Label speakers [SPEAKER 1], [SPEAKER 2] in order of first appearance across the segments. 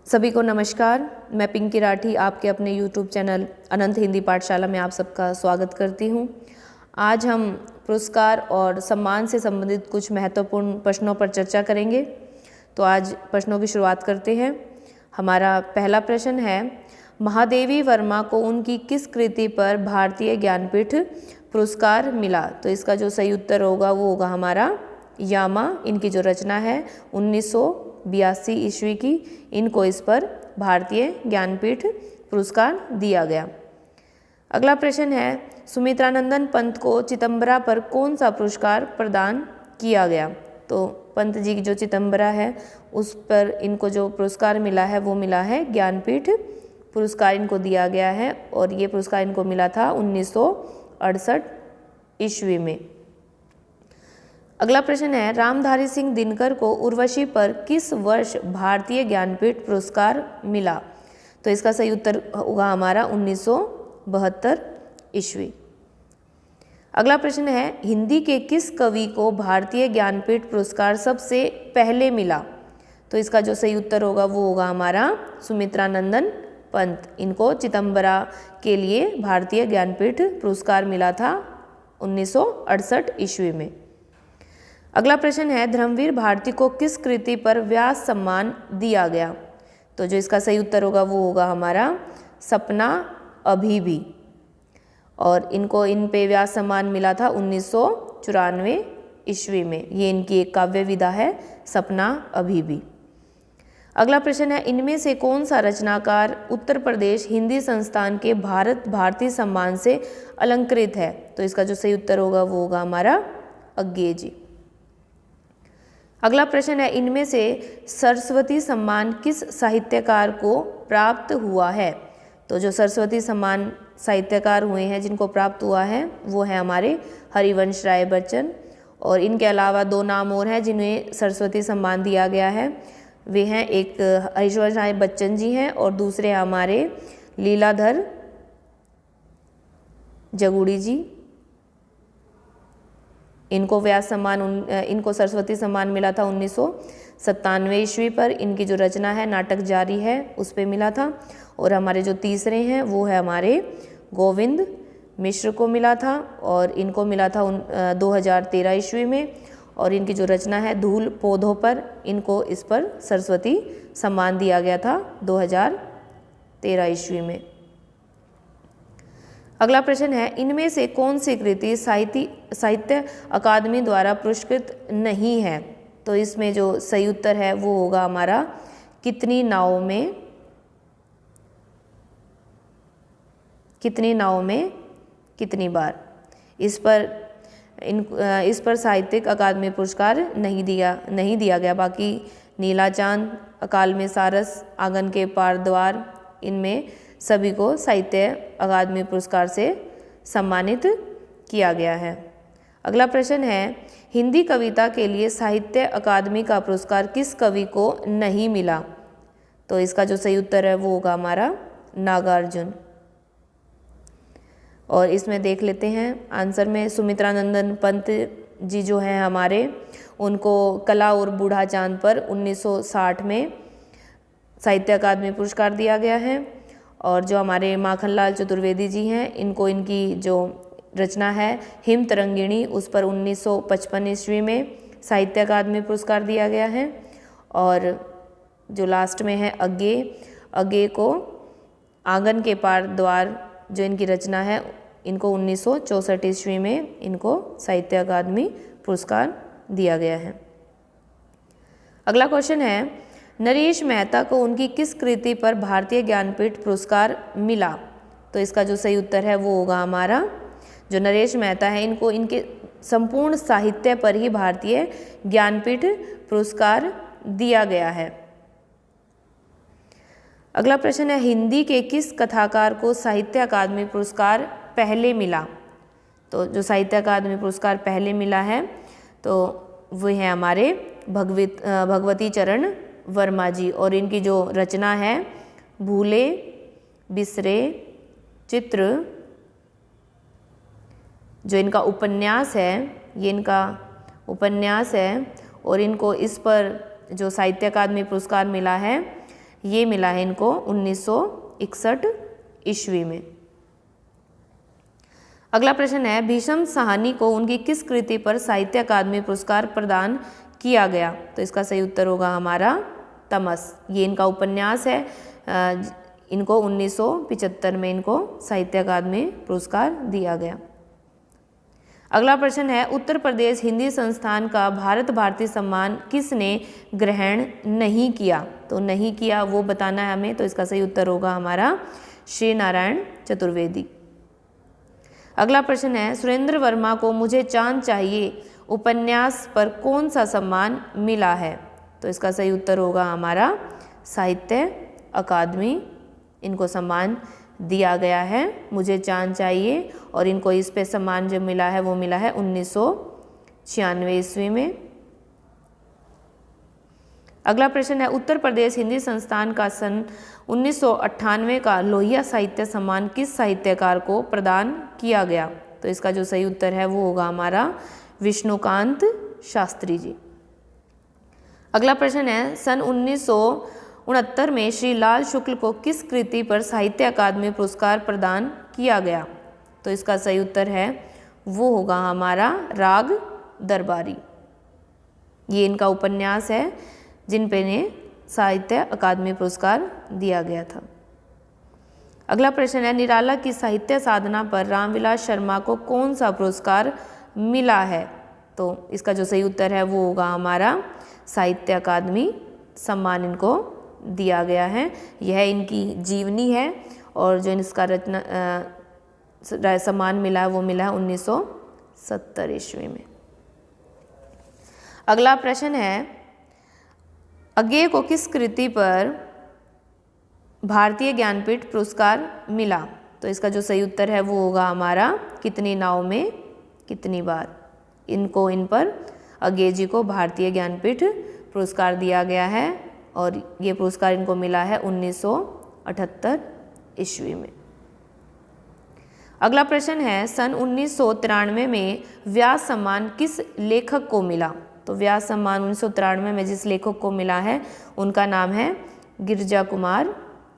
[SPEAKER 1] सभी को नमस्कार। मैं पिंकी राठी आपके अपने YouTube चैनल अनंत हिंदी पाठशाला में आप सबका स्वागत करती हूँ। आज हम पुरस्कार और सम्मान से संबंधित कुछ महत्वपूर्ण प्रश्नों पर चर्चा करेंगे। तो आज प्रश्नों की शुरुआत करते हैं। हमारा पहला प्रश्न है, महादेवी वर्मा को उनकी किस कृति पर भारतीय ज्ञानपीठ पुरस्कार मिला? तो इसका जो सही उत्तर होगा वो होगा हमारा यामा। इनकी जो रचना है 1982 ईस्वी की, इनको इस पर भारतीय ज्ञानपीठ पुरस्कार दिया गया। अगला प्रश्न है, सुमित्रानंदन पंत को चिदंबरा पर कौन सा पुरस्कार प्रदान किया गया? तो पंत जी की जो चिदंबरा है उस पर इनको जो पुरस्कार मिला है वो मिला है ज्ञानपीठ पुरस्कार, इनको दिया गया है और ये पुरस्कार इनको मिला था 1968 ईस्वी में। अगला प्रश्न है, रामधारी सिंह दिनकर को उर्वशी पर किस वर्ष भारतीय ज्ञानपीठ पुरस्कार मिला? तो इसका सही उत्तर होगा हमारा 1972 ईस्वी। अगला प्रश्न है, हिंदी के किस कवि को भारतीय ज्ञानपीठ पुरस्कार सबसे पहले मिला? तो इसका जो सही उत्तर होगा वो होगा हमारा सुमित्रानंदन पंत। इनको चिदंबरा के लिए भारतीय ज्ञानपीठ पुरस्कार मिला था 1968 ईस्वी में। अगला प्रश्न है, धर्मवीर भारती को किस कृति पर व्यास सम्मान दिया गया? तो जो इसका सही उत्तर होगा वो होगा हमारा सपना अभी भी, और इनको इन पे व्यास सम्मान मिला था 1994 ईस्वी में। ये इनकी एक काव्य विधा है सपना अभी भी। अगला प्रश्न है, इनमें से कौन सा रचनाकार उत्तर प्रदेश हिंदी संस्थान के भारत भारती सम्मान से अलंकृत है? तो इसका जो सही उत्तर होगा वो होगा हमारा अज्ञे जी। अगला प्रश्न है, इनमें से सरस्वती सम्मान किस साहित्यकार को प्राप्त हुआ है? तो जो सरस्वती सम्मान साहित्यकार हुए हैं जिनको प्राप्त हुआ है वो है हमारे हरिवंश राय बच्चन, और इनके अलावा दो नाम और हैं जिन्हें सरस्वती सम्मान दिया गया है। वे हैं, एक हरिवंश राय बच्चन जी हैं और दूसरे हमारे लीलाधर जगुड़ी जी। इनको व्यास सम्मान इनको सरस्वती सम्मान मिला था 1997 ईस्वी पर। इनकी जो रचना है नाटक जारी है उस पे मिला था। और हमारे जो तीसरे हैं वो है हमारे गोविंद मिश्र को मिला था, और इनको मिला था 2013 ईस्वी में। और इनकी जो रचना है धूल पौधों पर, इनको इस पर सरस्वती सम्मान दिया गया था 2013 ईस्वी में। अगला प्रश्न है, इनमें से कौन सी कृति साहित्य अकादमी द्वारा पुरस्कृत नहीं है? तो इसमें जो सही उत्तर है वो होगा हमारा कितनी नावों में कितनी बार। इस पर साहित्यिक अकादमी पुरस्कार नहीं दिया गया। बाकी नीला चांद, अकाल में सारस, आंगन के पार द्वार, इनमें सभी को साहित्य अकादमी पुरस्कार से सम्मानित किया गया है। अगला प्रश्न है, हिंदी कविता के लिए साहित्य अकादमी का पुरस्कार किस कवि को नहीं मिला? तो इसका जो सही उत्तर है वो होगा हमारा नागार्जुन। और इसमें देख लेते हैं आंसर में, सुमित्रानंदन पंत जी जो हैं हमारे, उनको कला और बूढ़ा चांद पर 1960 में साहित्य अकादमी पुरस्कार दिया गया है। और जो हमारे माखनलाल चतुर्वेदी जी हैं, इनको इनकी जो रचना है हिम तरंगिणी, उस पर 1955 ईस्वी में साहित्य अकादमी पुरस्कार दिया गया है। और जो लास्ट में है अज्ञे को आंगन के पार द्वार, जो इनकी रचना है, इनको 1964 ईस्वी में इनको साहित्य अकादमी पुरस्कार दिया गया है। अगला क्वेश्चन है, नरेश मेहता को उनकी किस कृति पर भारतीय ज्ञानपीठ पुरस्कार मिला? तो इसका जो सही उत्तर है वो होगा हमारा, जो नरेश मेहता है इनको इनके संपूर्ण साहित्य पर ही भारतीय ज्ञानपीठ पुरस्कार दिया गया है। अगला प्रश्न है, हिंदी के किस कथाकार को साहित्य अकादमी पुरस्कार पहले मिला? तो जो साहित्य अकादमी पुरस्कार पहले मिला है तो वो है हमारे भगवती चरण वर्मा जी, और इनकी जो रचना है भूले बिसरे चित्र, जो इनका उपन्यास है, ये इनका उपन्यास है, और इनको इस पर जो साहित्य अकादमी पुरस्कार मिला है ये मिला है इनको 1961 ईस्वी में। अगला प्रश्न है, भीष्म साहनी को उनकी किस कृति पर साहित्य अकादमी पुरस्कार प्रदान किया गया? तो इसका सही उत्तर होगा हमारा तमस। ये इनका उपन्यास है। इनको 1975 में इनको साहित्य अकादमी पुरस्कार दिया गया। अगला प्रश्न है, उत्तर प्रदेश हिंदी संस्थान का भारत भारती सम्मान किसने ग्रहण नहीं किया? तो नहीं किया वो बताना है हमें। तो इसका सही उत्तर होगा हमारा श्री नारायण चतुर्वेदी। अगला प्रश्न है, सुरेंद्र वर्मा को मुझे चांद चाहिए उपन्यास पर कौन सा सम्मान मिला है? तो इसका सही उत्तर होगा हमारा साहित्य अकादमी, इनको सम्मान दिया गया है मुझे चांद चाहिए, और इनको इस पे सम्मान जो मिला है वो मिला है 1996 ईस्वी में। अगला प्रश्न है, उत्तर प्रदेश हिंदी संस्थान का सन 1998 का लोहिया साहित्य सम्मान किस साहित्यकार को प्रदान किया गया? तो इसका जो सही उत्तर है वो होगा हमारा विष्णुकांत शास्त्री जी। अगला प्रश्न है, सन 1969 में श्री लाल शुक्ल को किस कृति पर साहित्य अकादमी पुरस्कार प्रदान किया गया? तो इसका सही उत्तर है वो होगा हमारा राग दरबारी। ये इनका उपन्यास है जिन पे ने साहित्य अकादमी पुरस्कार दिया गया था। अगला प्रश्न है, निराला की साहित्य साधना पर रामविलास शर्मा को कौन सा पुरस्कार मिला है? तो इसका जो सही उत्तर है वो होगा हमारा साहित्य अकादमी सम्मान इनको दिया गया है। यह इनकी जीवनी है, और जो इसका रचना सम्मान मिला है वो मिला है 1970 ईस्वी में। अगला प्रश्न है, अज्ञेय को किस कृति पर भारतीय ज्ञानपीठ पुरस्कार मिला? तो इसका जो सही उत्तर है वो होगा हमारा कितनी नाव में कितनी बार। इनको इन पर अज्ञेय जी को भारतीय ज्ञानपीठ पुरस्कार दिया गया है, और ये पुरस्कार इनको मिला है 1978 ईस्वी में। अगला प्रश्न है, सन 1993 में व्यास सम्मान किस लेखक को मिला? तो व्यास सम्मान 1993 में जिस लेखक को मिला है उनका नाम है गिरिजा कुमार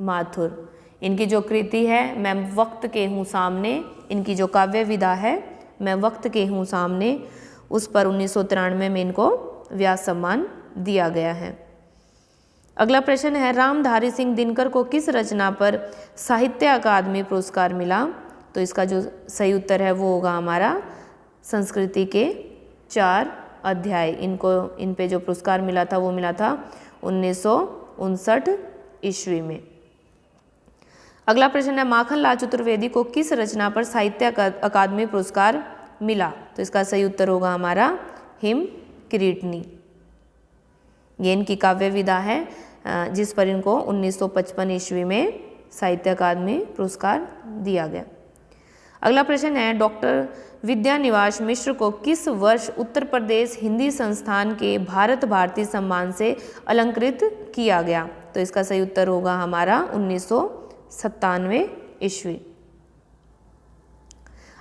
[SPEAKER 1] माथुर। इनकी जो कृति है मैं वक्त के हूँ सामने, इनकी जो काव्य विधा है मैं वक्त के हूँ सामने, उस पर 1993 में इनको व्यास सम्मान दिया गया है। अगला प्रश्न है, रामधारी सिंह दिनकर को किस रचना पर साहित्य अकादमी पुरस्कार मिला? तो इसका जो सही उत्तर है वो होगा हमारा संस्कृति के 4 अध्याय। इनको इन पे जो पुरस्कार मिला था वो मिला था 1959 ईस्वी में। अगला प्रश्न है, माखनलाल चतुर्वेदी को किस रचना पर साहित्य अकादमी पुरस्कार मिला? तो इसका सही उत्तर होगा हमारा हिम किरीटनी। ये इनकी काव्य विधा है जिस पर इनको 1955 ईस्वी में साहित्य अकादमी पुरस्कार दिया गया। अगला प्रश्न है, डॉक्टर विद्यानिवास मिश्र को किस वर्ष उत्तर प्रदेश हिंदी संस्थान के भारत भारती सम्मान से अलंकृत किया गया? तो इसका सही उत्तर होगा हमारा 1997 ईस्वी।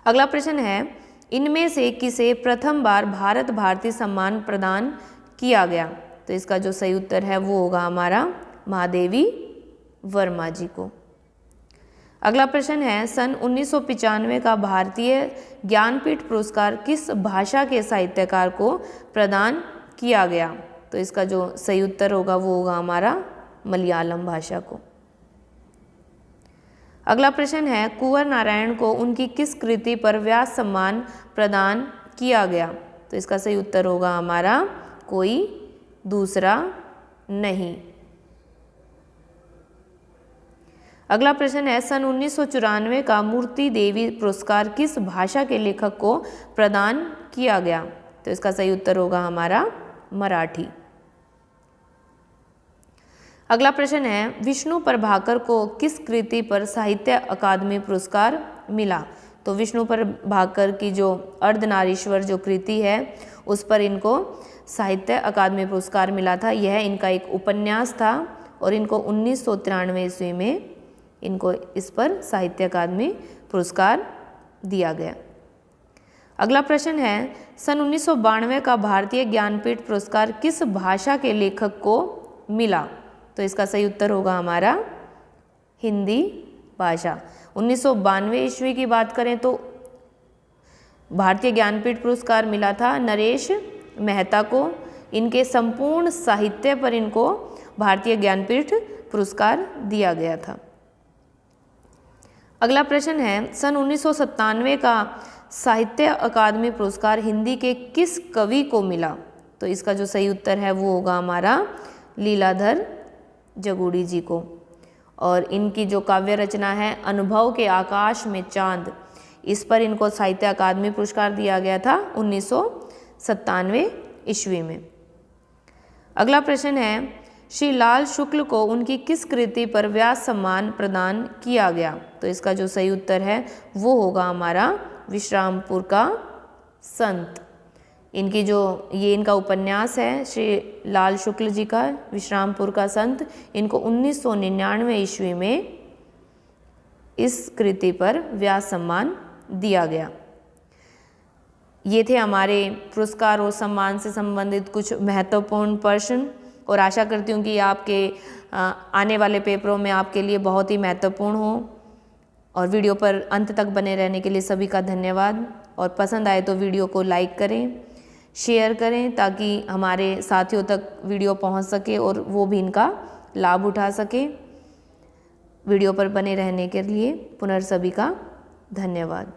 [SPEAKER 1] अगला प्रश्न है, इनमें से किसे प्रथम बार भारत भारती सम्मान प्रदान किया गया? तो इसका जो सही उत्तर है वो होगा हमारा महादेवी वर्मा जी को। अगला प्रश्न है, सन 1995 का भारतीय ज्ञानपीठ पुरस्कार किस भाषा के साहित्यकार को प्रदान किया गया? तो इसका जो सही उत्तर होगा वो होगा हमारा मलयालम भाषा को। अगला प्रश्न है, कुंवर नारायण को उनकी किस कृति पर व्यास सम्मान प्रदान किया गया? तो इसका सही उत्तर होगा हमारा कोई दूसरा नहीं। अगला प्रश्न है, सन 1994 का मूर्ति देवी पुरस्कार किस भाषा के लेखक को प्रदान किया गया? तो इसका सही उत्तर होगा हमारा मराठी। अगला प्रश्न है, विष्णु प्रभाकर को किस कृति पर साहित्य अकादमी पुरस्कार मिला? तो विष्णु प्रभाकर की जो अर्धनारीश्वर जो कृति है उस पर इनको साहित्य अकादमी पुरस्कार मिला था। यह इनका एक उपन्यास था और इनको 1993 ईस्वी में इनको इस पर साहित्य अकादमी पुरस्कार दिया गया। अगला प्रश्न है, सन 1992 का भारतीय ज्ञानपीठ पुरस्कार किस भाषा के लेखक को मिला? तो इसका सही उत्तर होगा हमारा हिंदी भाषा। 1992 ईस्वी की बात करें तो भारतीय ज्ञानपीठ पुरस्कार मिला था नरेश मेहता को। इनके संपूर्ण साहित्य पर इनको भारतीय ज्ञानपीठ पुरस्कार दिया गया था। अगला प्रश्न है, सन 1997 का साहित्य अकादमी पुरस्कार हिंदी के किस कवि को मिला? तो इसका जो सही उत्तर है वो होगा हमारा लीलाधर जगूड़ी जी को। और इनकी जो काव्य रचना है अनुभव के आकाश में चांद, इस पर इनको साहित्य अकादमी पुरस्कार दिया गया था 1997 ईस्वी में। अगला प्रश्न है, श्री लाल शुक्ल को उनकी किस कृति पर व्यास सम्मान प्रदान किया गया? तो इसका जो सही उत्तर है वो होगा हमारा विश्रामपुर का संत। इनकी जो ये इनका उपन्यास है श्री लाल शुक्ल जी का विश्रामपुर का संत, इनको 1999 ईस्वी में इस कृति पर व्यास सम्मान दिया गया। ये थे हमारे पुरस्कार और सम्मान से संबंधित कुछ महत्वपूर्ण प्रश्न, और आशा करती हूँ कि आपके आने वाले पेपरों में आपके लिए बहुत ही महत्वपूर्ण हो। और वीडियो पर अंत तक बने रहने के लिए सभी का धन्यवाद। और पसंद आए तो वीडियो को लाइक करें, शेयर करें, ताकि हमारे साथियों तक वीडियो पहुंच सके और वो भी इनका लाभ उठा सके। वीडियो पर बने रहने के लिए पुनः सभी का धन्यवाद।